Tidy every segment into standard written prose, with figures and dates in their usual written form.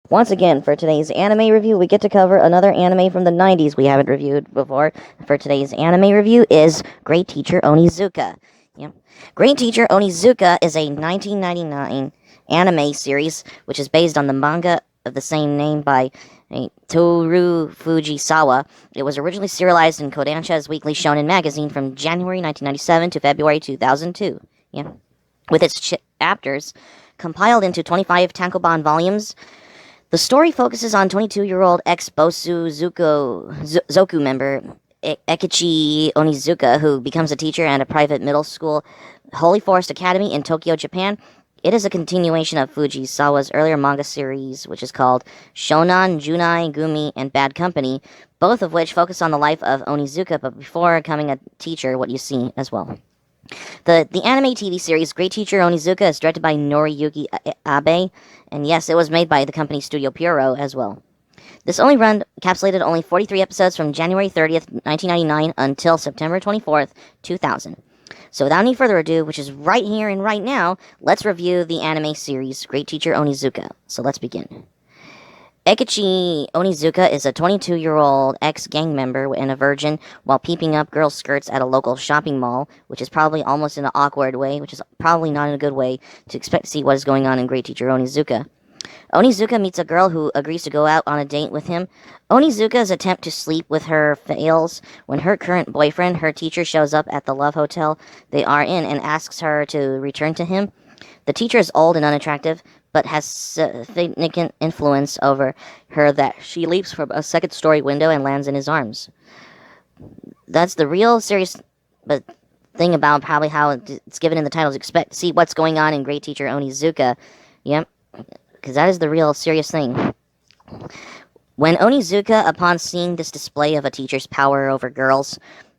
Once again, for today's anime review, we get to cover another anime from the 90s we haven't reviewed before. For today's anime review is Great Teacher Onizuka. Yep. Great Teacher Onizuka is a 1999 anime series which is based on the manga of the same name by Toru Fujisawa. It was originally serialized in Kodansha's Weekly Shonen magazine from January 1997 to February 2002. Yeah. With its chapters compiled into 25 tankobon volumes, the story focuses on 22-year-old ex-Bosu Zoku member Ekichi Onizuka, who becomes a teacher at a private middle school, Holy Forest Academy in Tokyo, Japan. It is a continuation of Fujisawa's earlier manga series, which is called Shonan, Junai, Gumi, and Bad Company, both of which focus on the life of Onizuka, but before becoming a teacher, what you see as well. The anime TV series Great Teacher Onizuka is directed by Noriyuki Abe, and yes, it was made by the company Studio Pierrot as well. This only run encapsulated only 43 episodes from January 30th, 1999 until September 24th, 2000. So without any further ado, which is right here and right now, let's review the anime series Great Teacher Onizuka. So let's begin. Ekichi Onizuka is a 22-year-old ex-gang member and a virgin while peeping up girls' skirts at a local shopping mall, which is probably almost in an awkward way, which is probably not in a good way to expect to see what is going on in Great Teacher Onizuka. Onizuka meets a girl who agrees to go out on a date with him. Onizuka's attempt to sleep with her fails when her current boyfriend, her teacher, shows up at the love hotel they are in and asks her to return to him. The teacher is old and unattractive, but has significant influence over her that she leaps from a second-story window and lands in his arms. That's the real serious thing about probably how it's given in the title to expect to see what's going on in Great Teacher Onizuka. Yep, because that is the real serious thing. When Onizuka, upon seeing this display of a teacher's power over girls,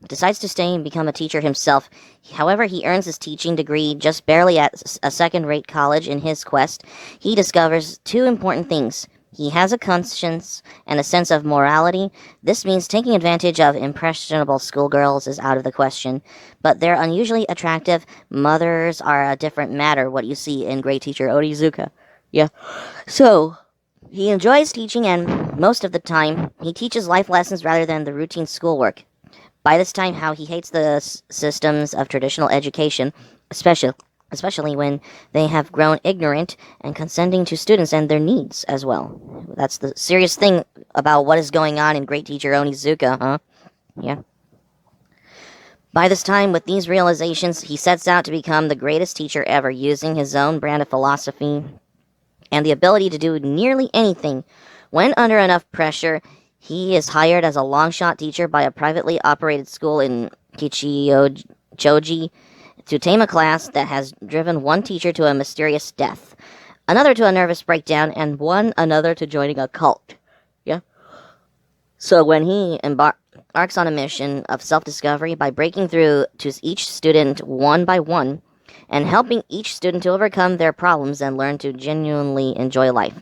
decides to stay and become a teacher himself. However, he earns his teaching degree just barely at a second-rate college. In his quest, he discovers two important things. He has a conscience and a sense of morality. This means taking advantage of impressionable schoolgirls is out of the question, but their unusually attractive mothers are a different matter, what you see in Great Teacher Onizuka. Yeah. So, he enjoys teaching, and most of the time, he teaches life lessons rather than the routine schoolwork. By this time, how he hates the systems of traditional education, especially when they have grown ignorant and condescending to students and their needs as well. That's the serious thing about what is going on in Great Teacher Onizuka, huh? Yeah. By this time, with these realizations, he sets out to become the greatest teacher ever, using his own brand of philosophy and the ability to do nearly anything. When under enough pressure, he is hired as a long-shot teacher by a privately operated school in Kichijoji to tame a class that has driven one teacher to a mysterious death, another to a nervous breakdown, and another to joining a cult. Yeah. So when he embarks on a mission of self-discovery by breaking through to each student one by one and helping each student to overcome their problems and learn to genuinely enjoy life.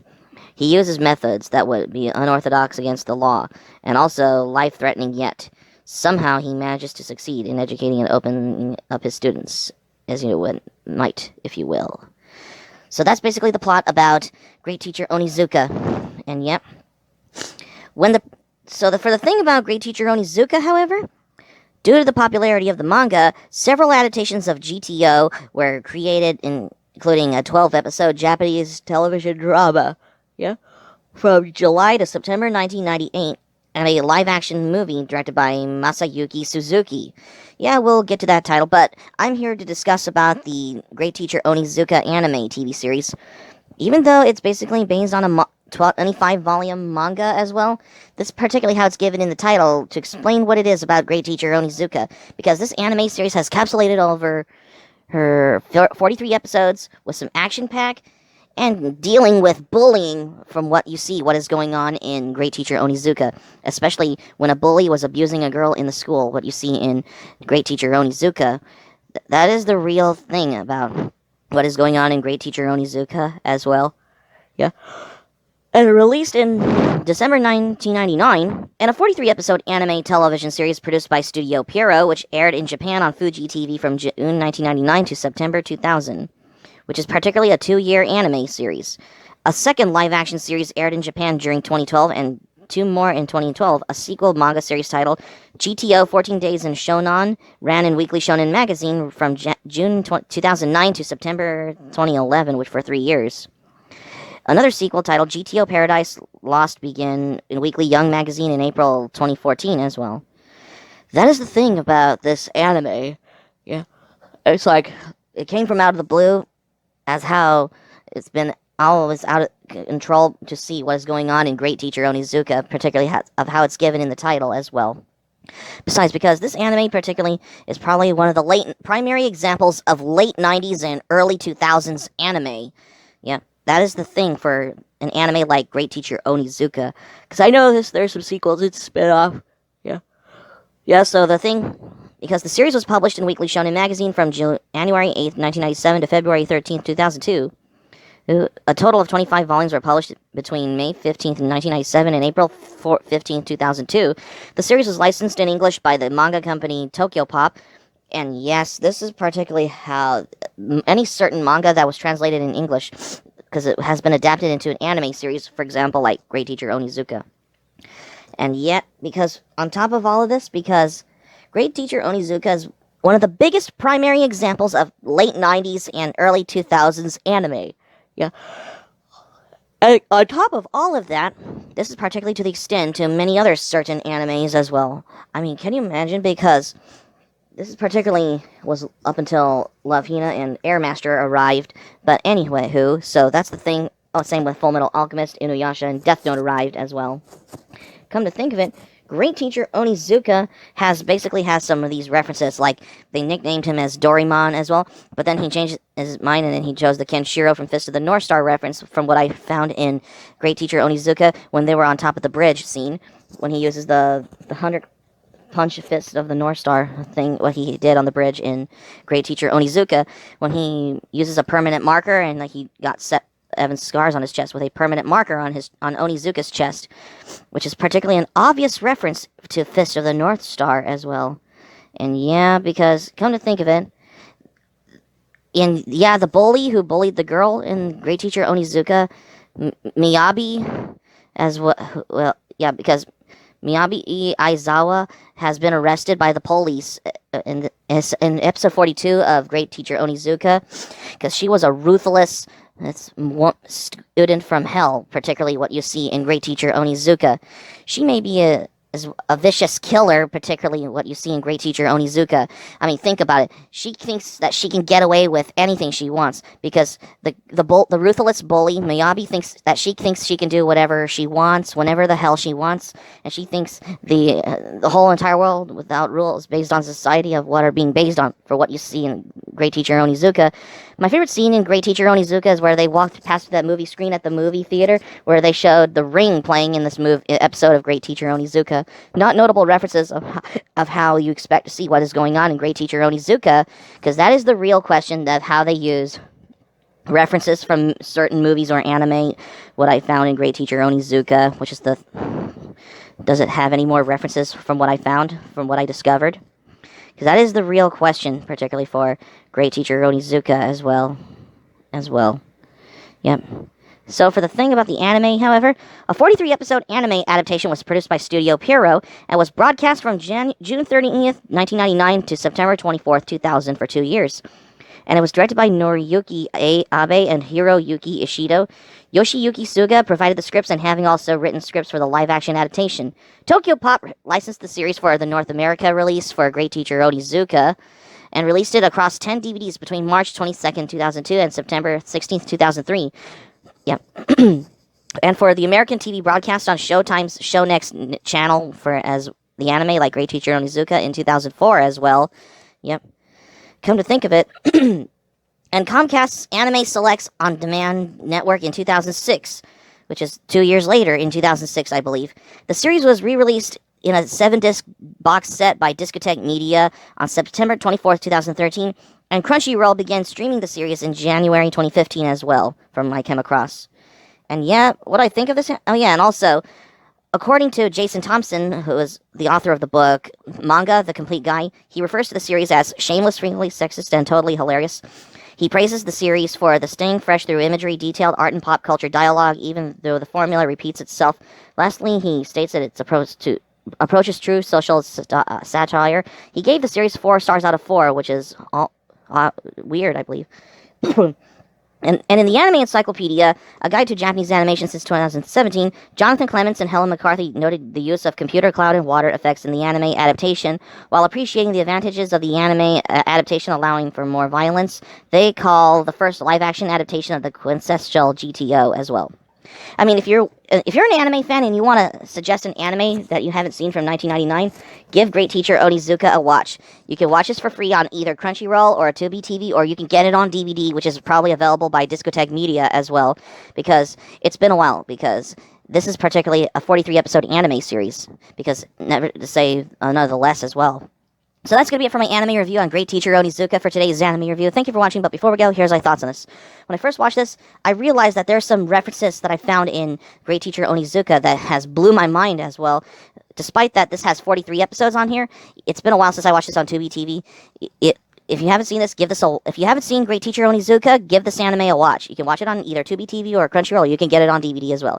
He uses methods that would be unorthodox against the law, and also life-threatening yet. Somehow he manages to succeed in educating and opening up his students, as you might, if you will. So that's basically the plot about Great Teacher Onizuka. And yep. For the thing about Great Teacher Onizuka, however, due to the popularity of the manga, several adaptations of GTO were created, including a 12-episode Japanese television drama. Yeah, from July to September 1998, and a live-action movie directed by Masayuki Suzuki. Yeah, we'll get to that title, but I'm here to discuss about the Great Teacher Onizuka anime TV series. Even though it's basically based on a 25-volume manga as well, this is particularly how it's given in the title to explain what it is about Great Teacher Onizuka, because this anime series has capsulated over her 43 episodes with some action-pack, and dealing with bullying from what you see, what is going on in Great Teacher Onizuka, especially when a bully was abusing a girl in the school, what you see in Great Teacher Onizuka. That is the real thing about what is going on in Great Teacher Onizuka as well. Yeah. And released in December 1999, and a 43-episode anime television series produced by Studio Pierrot, which aired in Japan on Fuji TV from June 1999 to September 2000. Which is particularly a 2-year anime series. A second live-action series aired in Japan during 2012, and two more in 2012. A sequel manga series titled GTO 14 Days in Shonan ran in Weekly Shonen Magazine from June 2009 to September 2011, which for 3 years. Another sequel titled GTO Paradise Lost began in Weekly Young Magazine in April 2014 as well. That is the thing about this anime. Yeah. It's like, it came from out of the blue, as how it's been always out of control to see what is going on in Great Teacher Onizuka, particularly of how it's given in the title as well. Besides, because this anime particularly is probably one of the primary examples of late 90s and early 2000s anime. Yeah, that is the thing for an anime like Great Teacher Onizuka. Because I know there's some sequels, it's spin-off. Yeah. Yeah, so the thing, because the series was published in Weekly Shonen Magazine from January 8th, 1997 to February 13th, 2002. A total of 25 volumes were published between May 15th, 1997 and April 15th, 2002. The series was licensed in English by the manga company Tokyo Pop. And yes, this is particularly how any certain manga that was translated in English, because it has been adapted into an anime series, for example, like Great Teacher Onizuka. And yet, because on top of all of this, because Great Teacher Onizuka is one of the biggest primary examples of late 90s and early 2000s anime. Yeah. And on top of all of that, this is particularly to the extent to many other certain animes as well. I mean, can you imagine? Because this is particularly was up until Love Hina and Air Master arrived. But anyway, so that's the thing. Oh, same with Full Metal Alchemist, Inuyasha, and Death Note arrived as well. Come to think of it, Great Teacher Onizuka has some of these references, like they nicknamed him as Doraemon as well, but then he changed his mind and then he chose the Kenshiro from Fist of the North Star reference from what I found in Great Teacher Onizuka when they were on top of the bridge scene, when he uses the 100 punch Fist of the North Star thing, what he did on the bridge in Great Teacher Onizuka, when he uses a permanent marker and like he got Evan's scars on his chest with a permanent marker on Onizuka's chest, which is particularly an obvious reference to Fist of the North Star as well. And yeah, because come to think of it, the bully who bullied the girl in Great Teacher Onizuka, Miyabi, because Miyabi Aizawa has been arrested by the police in episode 42 of Great Teacher Onizuka, because she was a ruthless student from hell, particularly what you see in Great Teacher Onizuka. She may be a vicious killer, particularly what you see in Great Teacher Onizuka. I mean, think about it. She thinks that she can get away with anything she wants because the ruthless bully Miyabi thinks she can do whatever she wants, whenever the hell she wants, and she thinks the whole entire world without rules based on society of what are being based on for what you see in Great Teacher Onizuka. My favorite scene in Great Teacher Onizuka is where they walked past that movie screen at the movie theater where they showed The Ring playing in this episode of Great Teacher Onizuka. Not notable references of how you expect to see what is going on in Great Teacher Onizuka, because that is the real question of how they use references from certain movies or anime. What I found in Great Teacher Onizuka, which is does it have any more references from what I found, from what I discovered? Because that is the real question, particularly for Great Teacher Onizuka as well. Yep. So for the thing about the anime, however, a 43-episode anime adaptation was produced by Studio Pierrot and was broadcast from June 30th, 1999 to September 24th, 2000 for 2 years. And it was directed by Noriyuki Abe and Hiroyuki Ishido. Yoshiyuki Suga provided the scripts and having also written scripts for the live-action adaptation. Tokyo Pop licensed the series for the North America release for Great Teacher Onizuka and released it across 10 DVDs between March 22nd, 2002 and September 16th, 2003. Yep. And for the American TV broadcast on Showtime's Show Next channel as the anime like Great Teacher Onizuka in 2004 as well. Yep. Come to think of it, and Comcast's Anime Selects On Demand network in 2006, which is 2 years later in 2006, I believe. The series was re-released in a 7-disc box set by Discotheque Media on September 24th, 2013, and Crunchyroll began streaming the series in January 2015 as well, from I Came Across. And yeah, what I think of this... Oh yeah, and also, according to Jason Thompson, who is the author of the book Manga, The Complete Guide, he refers to the series as shameless, frequently sexist, and totally hilarious. He praises the series for the staying fresh through imagery, detailed art, and pop culture dialogue, even though the formula repeats itself. Lastly, he states that its approaches true social satire. He gave the series 4 stars out of 4, which is weird, I believe. And in the Anime Encyclopedia, a guide to Japanese animation since 2017, Jonathan Clements and Helen McCarthy noted the use of computer, cloud, and water effects in the anime adaptation, while appreciating the advantages of the anime adaptation allowing for more violence. They call the first live-action adaptation of the quintessential GTO as well. I mean, if you're an anime fan and you want to suggest an anime that you haven't seen from 1999, give Great Teacher Onizuka a watch. You can watch this for free on either Crunchyroll or Tubi TV, or you can get it on DVD, which is probably available by Discotek Media as well, because it's been a while, because this is particularly a 43-episode anime series, because never to say nonetheless as well. So that's going to be it for my anime review on Great Teacher Onizuka for today's anime review. Thank you for watching, but before we go, here's my thoughts on this. When I first watched this, I realized that there's some references that I found in Great Teacher Onizuka that has blew my mind as well. Despite that this has 43 episodes on here, it's been a while since I watched this on Tubi TV. If you haven't seen this, if you haven't seen Great Teacher Onizuka, give this anime a watch. You can watch it on either Tubi TV or Crunchyroll. You can get it on DVD as well.